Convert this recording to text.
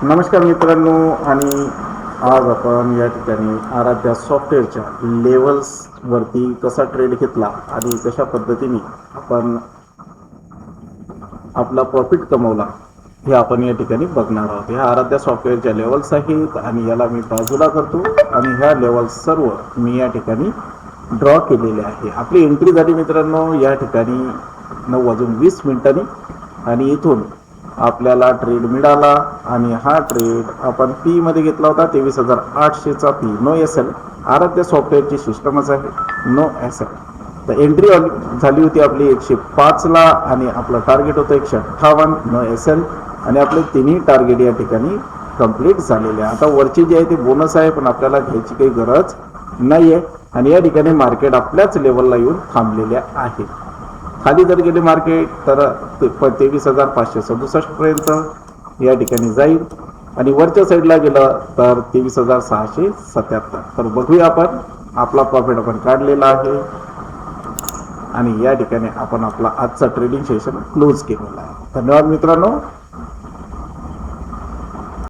नमस्कार मित्रांनो, आणि आज आपण या ठिकाणी आराध्या सॉफ्टवेअरच्या लेवल्सवरती कसा ट्रेड घेतला आणि कशा पद्धतीने आपण आपला प्रॉफिट कमवला हे आपण या ठिकाणी बघणार आहोत. ह्या आराध्या सॉफ्टवेअरच्या लेवल्स आहेत आणि याला मी बाजूला करतो आणि ह्या लेवल्स सर्व मी या ठिकाणी ड्रॉ केलेले आहे. आपली एंट्री झाली मित्रांनो या ठिकाणी 9:20 आणि इथून आपल्याला ट्रेड मिळाला आणि हा ट्रेड आपण पी मध्ये घेतला होता 23,800चा P. No S L. Aaradhya सॉफ्टवेअरची सिस्टमच आहे नो एस एल. तर एंट्री झाली होती आपली 105ला आणि आपलं टार्गेट होतं 158 नो एस एल. आणि आपले तिन्ही टार्गेट या ठिकाणी कंप्लीट झालेले आहे. आता वरचे जे आहे ते बोनस आहे, पण आपल्याला घ्यायची काही गरज नाही आहे. आणि या ठिकाणी मार्केट आपल्याच लेवलला येऊन थांबलेल्या आहे. खाली जर गेले मार्केट तर 23,567 पर्यंत या ठिकाणी जाईल आणि वरच्या साईडला गेलं तर 23,677. तर बघूया, आपण आपला प्रॉफिट आपण काढलेला आहे आणि या ठिकाणी आपण आपला आजचा ट्रेडिंग सेशन क्लोज केलेला आहे. धन्यवाद मित्रांनो.